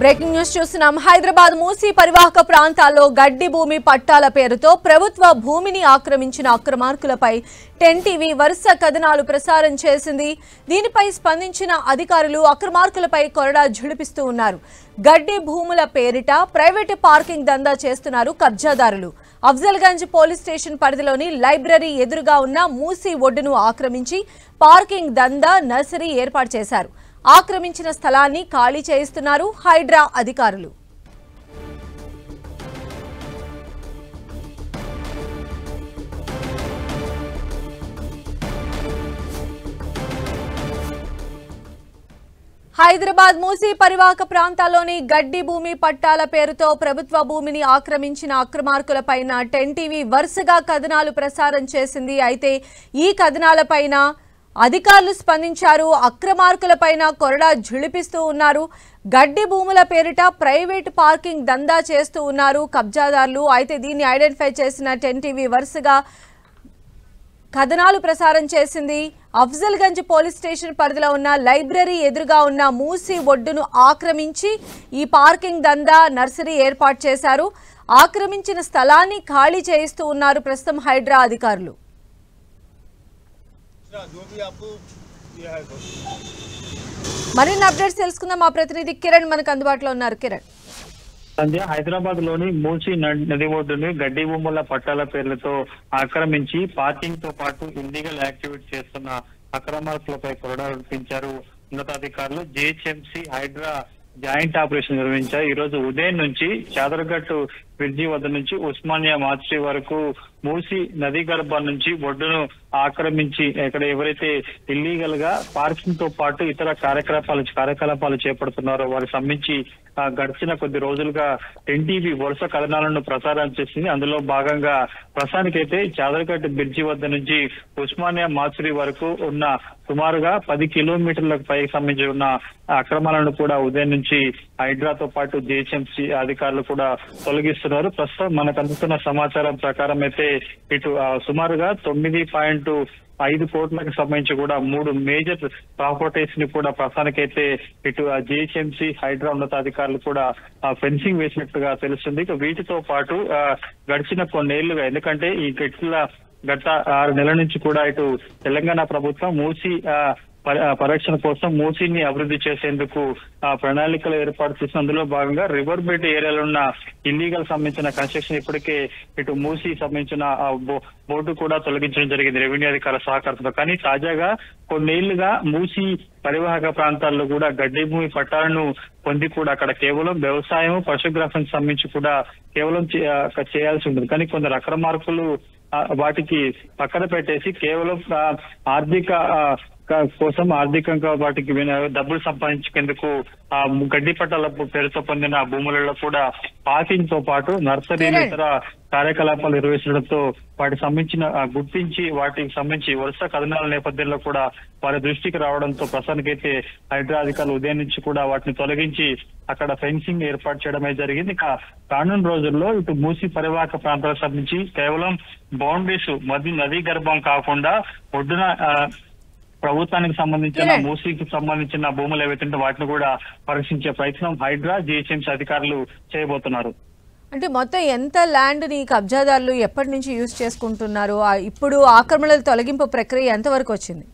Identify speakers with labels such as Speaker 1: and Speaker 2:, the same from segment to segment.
Speaker 1: Breaking news చూస్తున్నాం. హైదరాబాద్ మూసీ పరివాహక ప్రాంతాల్లో గడ్డి భూమి పట్టాల పేరుతో ప్రభుత్వ భూమిని ఆక్రమించిన అక్రమార్కులపై 10 టీవీ వరుస కథనాలు ప్రసారం చేసింది. దీనిపై స్పందించిన అధికారులు అక్రమార్కులపై కొరడా ఝుళిపిస్తూ ఉన్నారు. గడ్డి భూముల పేరిట ప్రైవేట్ పార్కింగ్ దందా చేస్తున్నారు కబ్జాదారులు. అఫ్జల్గంజ్ పోలీస్ స్టేషన్ పరిధిలోని లైబ్రరీ ఎదురుగా ఉన్న మూసీ ఒడ్డును ఆక్రమించి పార్కింగ్ దందా నర్సరీ ఏర్పాటు చేశారు. ఆక్రమించిన స్థలాన్ని ఖాళీ చేయిస్తున్నారు హైడ్రా అధికారులు. హైదరాబాద్ మూసీ పరివాహక ప్రాంతాల్లోని గడ్డి భూమి పట్టాల పేరుతో ప్రభుత్వ భూమిని ఆక్రమించిన అక్రమార్కులపైన 10 టీవీ వరుసగా కథనాలు ప్రసారం చేసింది. అయితే ఈ కథనాలపైన అధికారులు స్పందించారు. అక్రమార్కులపైన కొరడా ఝుళిపిస్తూ ఉన్నారు. గడ్డి భూముల పేరిట ప్రైవేట్ పార్కింగ్ దందా చేస్తూ ఉన్నారు కబ్జాదారులు. అయితే దీన్ని ఐడెంటిఫై చేసిన 10 టీవీ వరుసగా కథనాలు ప్రసారం చేసింది. అఫ్జల్గంజ్ పోలీస్ స్టేషన్ పరిధిలో ఉన్న లైబ్రరీ ఎదురుగా ఉన్న మూసీ ఒడ్డును ఆక్రమించి ఈ పార్కింగ్ దందా నర్సరీ ఏర్పాటు చేశారు. ఆక్రమించిన స్థలాన్ని ఖాళీ చేయిస్తూ ఉన్నారు ప్రస్తుతం హైడ్రా అధికారులు. మరిన్ని అప్డేట్స్ తెలుసుకుందాం. మా ప్రతినిధి కిరణ్ మనకు అందుబాటులో ఉన్నారు. కిరణ్,
Speaker 2: హైదరాబాద్ లోని మూసీ నది ఒడ్డుని గడ్డి భూముల పట్టాల పేర్లతో ఆక్రమించి పార్కింగ్ తో పాటు ఇల్లీగల్ యాక్టివిటీ చేస్తున్న అక్రమార్కులపై కొరడా విడిపించారు ఉన్నతాధికారులు. జిహెచ్ఎంసీ హైడ్రా జాయింట్ ఆపరేషన్ నిర్వహించారు. ఈ రోజు ఉదయం నుంచి చాదర్ఘట్ బ్రిడ్జి వద్ద నుంచి ఉస్మానియా మార్చి వరకు మూసీ నదీ గర్భం నుంచి ఒడ్డును ఆక్రమించి ఇక్కడ ఎవరైతే ఇల్లీగల్ గా పార్కింగ్ తో పాటు ఇతర కార్యకలాపాలు చేపడుతున్నారో వారికి సంబంధించి గడిచిన కొద్ది రోజులుగా 10 టీవీ వరుస కథనాలను ప్రసారం చేసింది. అందులో భాగంగా ప్రస్తుతానికైతే చాదర్ఘట్ బ్రిడ్జి వద్ద నుంచి ఉస్మానియా మార్చి వరకు ఉన్న సుమారుగా 10 కిలోమీటర్లకు పైకి సంబంధించి ఉన్న అక్రమాలను కూడా ఉదయం నుంచి హైడ్రాతో పాటు జిహెచ్ఎంసీ అధికారులు కూడా తొలగిస్తున్నారు. ప్రస్తుతం మనకు అందుతున్న సమాచారం ప్రకారం అయితే ఇటు సుమారుగా 9.5 కోట్లకు సంబంధించి కూడా 3 మేజర్ ప్రాపర్టీస్ ని కూడా ప్రస్తుతానికైతే ఇటు జిహెచ్ఎంసీ హైడ్రా ఉన్నతాధికారులు కూడా ఫెన్సింగ్ వేసినట్టుగా తెలుస్తుంది. వీటితో పాటు గడిచిన కొన్నేళ్లుగా, ఎందుకంటే ఈ గత 6 నెలల నుంచి కూడా ఇటు తెలంగాణ ప్రభుత్వం మూసీ పరిరక్షణ కోసం మూసీని అభివృద్ధి చేసేందుకు ప్రణాళికలు ఏర్పాటు చేసిన అందులో భాగంగా రివర్ బెడ్ ఏరియాలో ఉన్న ఇల్లీగల్ సంబంధించిన కన్స్ట్రక్షన్ ఇప్పటికే ఇటు మూసీ సంబంధించిన బోర్డు కూడా తొలగించడం జరిగింది రెవెన్యూ అధికారుల సహకారంతో. కానీ తాజాగా కొన్నేళ్లుగా మూసీ పరివాహక ప్రాంతాల్లో కూడా గడ్డి భూమి పట్టాలను పొంది కూడా అక్కడ కేవలం వ్యవసాయం పశుగ్రాసానికి సంబంధించి కూడా కేవలం చేయాల్సి ఉంటుంది. కానీ కొందరు అక్రమార్కులు వాటికి పక్కన పెట్టేసి కేవలం ఆర్థికంగా వాటికి డబ్బులు సంపాదించేందుకు ఆ గడ్డి పట్టాల పేరుతో పొందిన భూములలో కూడా పార్కింగ్ తో పాటు నర్సరీలు ఇతర కార్యకలాపాలు నిర్వహించడంతో వాటికి సంబంధించిన గుర్తించి వాటికి సంబంధించి వరుస కథనాల నేపథ్యంలో కూడా వారి దృష్టికి రావడంతో ప్రస్తుతానికైతే హైడ్రా అధికారులు ఉదయం నుంచి కూడా వాటిని తొలగించి అక్కడ ఫెన్సింగ్ ఏర్పాటు చేయడమే జరిగింది. ఇక రానున్న రోజుల్లో ఇటు మూసీ పరివాహక ప్రాంతాలకు సంబంధించి కేవలం బౌండరీస్ నదీ గర్భం కాకుండా ఒడ్డున ప్రభుత్వానికి సంబంధించిన మూసీకి సంబంధించిన భూములు ఏవైతే వాటిని కూడా పరీక్షించే ప్రయత్నం హైడ్రా జిహెచ్ఎంసీ అధికారులు చేయబోతున్నారు.
Speaker 1: అంటే మొత్తం ఎంత ల్యాండ్ ని కబ్జాదారులు ఎప్పటి నుంచి యూజ్ చేసుకుంటున్నారు? ఇప్పుడు ఆక్రమణల తొలగింపు ప్రక్రియ ఎంతవరకు వచ్చింది?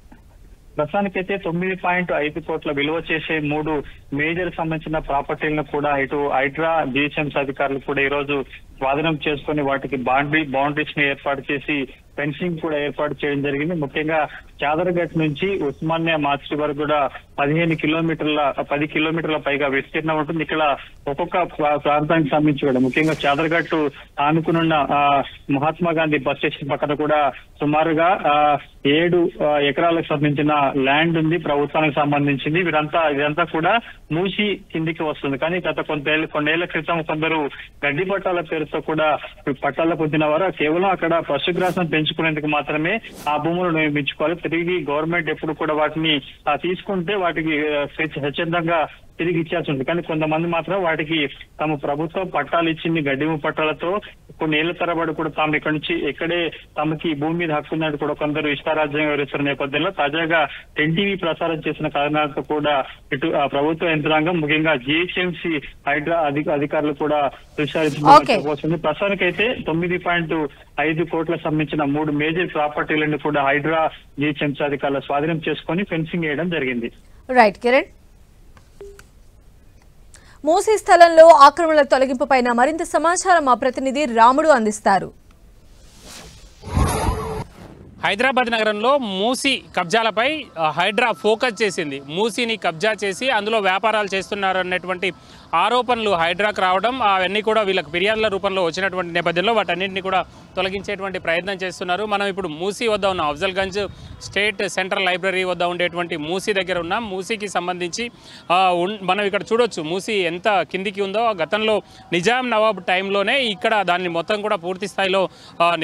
Speaker 2: ప్రస్తుతానికైతే 9.5 కోట్ల విలువ చేసే 3 మేజర్ సంబంధించిన ప్రాపర్టీలను కూడా ఇటు హైడ్రా జిహెచ్ఎంసీ అధికారులు కూడా ఈ రోజు స్వాధీనం చేసుకుని వాటికి బౌండరీస్ ని ఏర్పాటు చేసి ఫెన్సింగ్ కూడా ఏర్పాటు చేయడం జరిగింది. ముఖ్యంగా చాదర్ఘట్ నుంచి ఉస్మానియా మార్చి వరకు కూడా 10 కిలోమీటర్ల పైగా విస్తీర్ణం ఉంటుంది. ఇక్కడ ఒక్కొక్క ప్రాంతానికి సంబంధించి కూడా ముఖ్యంగా చాదర్ఘట్ ఆనుకున్న మహాత్మా గాంధీ బస్ స్టేషన్ పక్కన కూడా సుమారుగా 7 ఎకరాలకు సంబంధించిన ల్యాండ్ ఉంది ప్రభుత్వానికి సంబంధించింది. ఇదంతా కూడా మూసీ కిందికి వస్తుంది. కానీ గత కొన్నేళ్ల క్రితం కొందరు గడ్డి పట్టాల పేరుతో కూడా పట్టాల పొందిన వారు కేవలం అక్కడ పశుగ్రాసం పెంచుకునేందుకు మాత్రమే ఆ భూములు నిర్మించుకోవాలి. తిరిగి గవర్నమెంట్ ఎప్పుడు కూడా వాటిని తీసుకుంటే వాటికి స్వచ్ఛందంగా తిరిగి ఇచ్చాల్సి ఉంది. కానీ కొంతమంది మాత్రం వాటికి తమ ప్రభుత్వం పట్టాలు ఇచ్చింది గడ్డి భూమి పట్టాలతో కొన్ని ఏళ్ల తరబడి కూడా తాము ఇక్కడ నుంచి ఎక్కడే తమకి భూమి మీద హక్కు ఉన్నట్టు కూడా కొందరు ఇష్టారాజ్యంగా వివరిస్తున్న నేపథ్యంలో తాజాగా ఎన్టీవీ ప్రసారం చేసిన కథనాలతో కూడా ఇటు ప్రభుత్వ యంత్రాంగం ముఖ్యంగా జిహెచ్ఎంసీ హైడ్రా అధికారులు కూడా విచారించబోతుంది. ప్రస్తుతానికైతే 9.5 కోట్ల సంబంధించిన 3 మేజర్ ప్రాపర్టీలను కూడా హైడ్రా జిహెచ్ఎంసీ అధికారులు స్వాధీనం చేసుకుని ఫెన్సింగ్ వేయడం జరిగింది.
Speaker 1: రైట్ కిరణ్. మూసీ స్థలంలో ఆక్రమణల తొలగింపుపై మరింత సమాచారం మా ప్రతినిధి రాముడు అందిస్తారు.
Speaker 3: హైదరాబాద్ నగరంలో మూసీ కబ్జాలపై హైడ్రా ఫోకస్ చేసింది. మూసీని కబ్జా చేసి అందులో వ్యాపారాలు చేస్తున్నారు అన్నటువంటి ఆరోపణలు హైడ్రాకు రావడం, అవన్నీ కూడా వీళ్ళకి ఫిర్యాదుల రూపంలో వచ్చినటువంటి నేపథ్యంలో వాటన్నింటినీ కూడా తొలగించేటువంటి ప్రయత్నం చేస్తున్నారు. మనం ఇప్పుడు మూసీ వద్ద ఉన్నాం. అఫ్జల్గంజ్ స్టేట్ సెంట్రల్ లైబ్రరీ వద్ద ఉండేటువంటి మూసీ దగ్గర ఉన్నాం. మూసీకి సంబంధించి మనం ఇక్కడ చూడొచ్చు మూసీ ఎంత కిందికి ఉందో. గతంలో నిజాం నవాబ్ టైంలోనే ఇక్కడ దాన్ని మొత్తం కూడా పూర్తి స్థాయిలో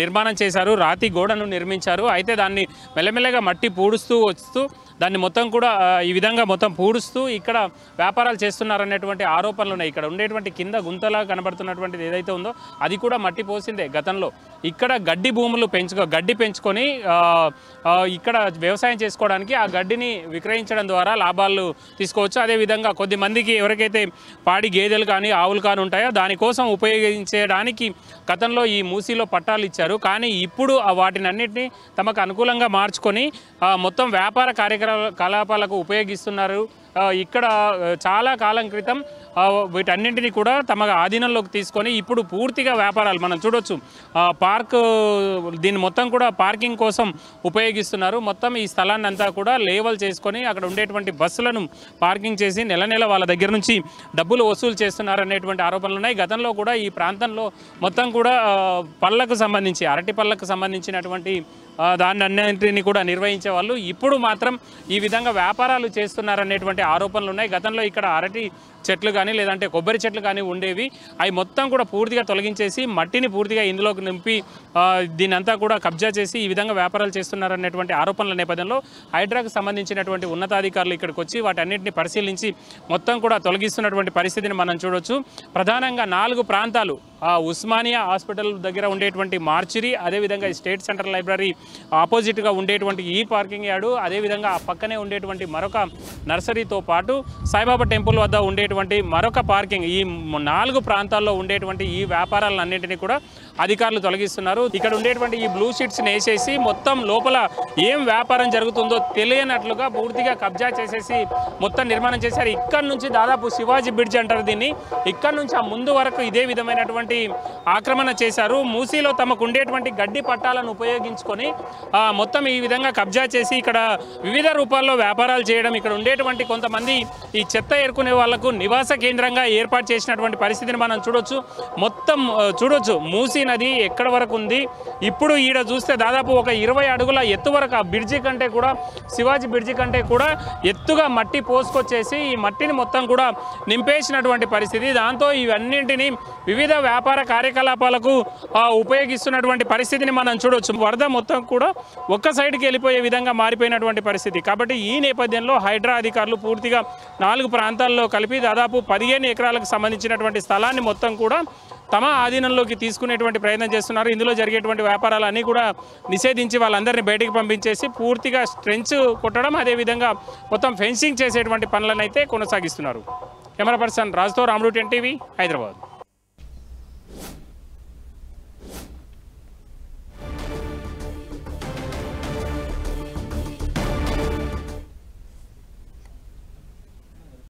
Speaker 3: నిర్మాణం చేశారు. రాతి గోడను నిర్మించారు. అయితే దాన్ని మెల్లమెల్లగా మట్టి పూడుస్తూ వస్తూ దాన్ని మొత్తం కూడా ఈ విధంగా మొత్తం పూడుస్తూ ఇక్కడ వ్యాపారాలు చేస్తున్నారనేటువంటి ఆరోపణలు ఉన్నాయి. ఇక్కడ ఉండేటువంటి కింద గుంతలా కనబడుతున్నటువంటిది ఏదైతే ఉందో అది కూడా మట్టి పోసిందే. గతంలో ఇక్కడ గడ్డి భూములు గడ్డి పెంచుకొని ఇక్కడ వ్యవసాయం చేసుకోవడానికి ఆ గడ్డిని విక్రయించడం ద్వారా లాభాలు తీసుకోవచ్చు. అదేవిధంగా కొద్దిమందికి ఎవరికైతే పాడి గేదెలు కానీ ఆవులు కానీ ఉంటాయో దానికోసం ఉపయోగించడానికి గతంలో ఈ మూసీలో పట్టాలు ఇచ్చారు. కానీ ఇప్పుడు వాటిని అన్నింటినీ తమకు అనుకూలంగా మార్చుకొని మొత్తం వ్యాపార కార్యకలాపాలకు ఉపయోగిస్తున్నారు. ఇక్కడ చాలా కాలం క్రితం వీటన్నింటినీ కూడా తమ ఆధీనంలోకి తీసుకొని ఇప్పుడు పూర్తిగా వ్యాపారాలు మనం చూడొచ్చు. పార్క్ దీన్ని మొత్తం కూడా పార్కింగ్ కోసం ఉపయోగిస్తున్నారు. మొత్తం ఈ స్థలాన్ని అంతా కూడా లేవల్ చేసుకొని అక్కడ ఉండేటువంటి బస్సులను పార్కింగ్ చేసి నెల నెల వాళ్ళ దగ్గర నుంచి డబ్బులు వసూలు చేస్తున్నారు అనేటువంటి ఆరోపణలు ఉన్నాయి. గతంలో కూడా ఈ ప్రాంతంలో మొత్తం కూడా పళ్ళకు సంబంధించి అరటి పళ్ళకు సంబంధించినటువంటి దాన్ని అన్నింటినీ కూడా నిర్వహించే వాళ్ళు ఇప్పుడు మాత్రం ఈ విధంగా వ్యాపారాలు చేస్తున్నారనేటువంటి ఆరోపణలు ఉన్నాయి. గతంలో ఇక్కడ అరటి చెట్లు కానీ లేదంటే కొబ్బరి చెట్లు కానీ ఉండేవి. అవి మొత్తం కూడా పూర్తిగా తొలగించేసి మట్టిని పూర్తిగా ఇందులోకి నింపి దీనంతా కూడా కబ్జా చేసి ఈ విధంగా వ్యాపారాలు చేస్తున్నారనేటువంటి ఆరోపణల నేపథ్యంలో హైడ్రాకు సంబంధించినటువంటి ఉన్నతాధికారులు ఇక్కడికి వచ్చి వాటన్నిటిని పరిశీలించి మొత్తం కూడా తొలగిస్తున్నటువంటి పరిస్థితిని మనం చూడొచ్చు. ప్రధానంగా 4 ప్రాంతాలు ఉస్మానియా హాస్పిటల్ దగ్గర ఉండేటువంటి మార్చిరీ, అదేవిధంగా స్టేట్ సెంట్రల్ లైబ్రరీ ఆపోజిట్గా ఉండేటువంటి ఈ పార్కింగ్ యార్డు, అదేవిధంగా ఆ పక్కనే ఉండేటువంటి మరొక నర్సరీతో పాటు సాయిబాబా టెంపుల్ వద్ద ఉండేటువంటి మరొక పార్కింగ్, ఈ 4 ప్రాంతాల్లో ఉండేటువంటి ఈ వ్యాపారాలన్నింటినీ కూడా అధికారులు తొలగిస్తున్నారు. ఇక్కడ ఉండేటువంటి ఈ బ్లూ షీట్స్ని వేసేసి మొత్తం లోపల ఏం వ్యాపారం జరుగుతుందో తెలియనట్లుగా పూర్తిగా కబ్జా చేసేసి మొత్తం నిర్మాణం చేశారు. ఇక్కడ నుంచి దాదాపు శివాజీ బ్రిడ్జ్ అంటారు దీన్ని, ఇక్కడ నుంచి ఆ ముందు వరకు ఇదే విధమైనటువంటి ఆక్రమణ చేశారు. మూసీలో తమకు ఉండేటువంటి గడ్డి పట్టాలను ఉపయోగించుకొని మొత్తం ఈ విధంగా కబ్జా చేసి ఇక్కడ వివిధ రూపాల్లో వ్యాపారాలు చేయడం, ఇక్కడ ఉండేటువంటి కొంతమంది ఈ చెత్త ఏరుకునే వాళ్లకు నివాస కేంద్రంగా ఏర్పాటు చేసినటువంటి పరిస్థితిని మనం చూడొచ్చు. మొత్తం చూడొచ్చు మూసీ నది ఎక్కడ వరకు ఉంది. ఇప్పుడు ఈడ చూస్తే దాదాపు ఒక 20 అడుగుల ఎత్తు వరకు ఆ బ్రిడ్జి కంటే కూడా శివాజీ బ్రిడ్జి కంటే కూడా ఎత్తుగా మట్టి పోసుకొచ్చేసి ఈ మట్టిని మొత్తం కూడా నింపేసినటువంటి పరిస్థితి. దాంతో ఇవన్నింటినీ వివిధ వ్యాపార కార్యకలాపాలకు ఉపయోగిస్తున్నటువంటి పరిస్థితిని మనం చూడొచ్చు. వరద మొత్తం కూడా ఒక్క సైడ్కి వెళ్ళిపోయే విధంగా మారిపోయినటువంటి పరిస్థితి. కాబట్టి ఈ నేపథ్యంలో హైడ్రా అధికారులు పూర్తిగా 4 ప్రాంతాల్లో కలిపి దాదాపు 15 ఎకరాలకు సంబంధించినటువంటి స్థలాన్ని మొత్తం కూడా తమ ఆధీనంలోకి తీసుకునేటువంటి ప్రయత్నం చేస్తున్నారు. ఇందులో జరిగేటువంటి వ్యాపారాలన్నీ కూడా నిషేధించి వాళ్ళందరినీ బయటికి పంపించేసి పూర్తిగా స్ట్రెంచ్ కొట్టడం, అదేవిధంగా మొత్తం ఫెన్సింగ్ చేసేటువంటి పనులను అయితే కొనసాగిస్తున్నారు. కెమెరా పర్సన్ రాజుతో రాముడు, 10 టీవీ, హైదరాబాద్.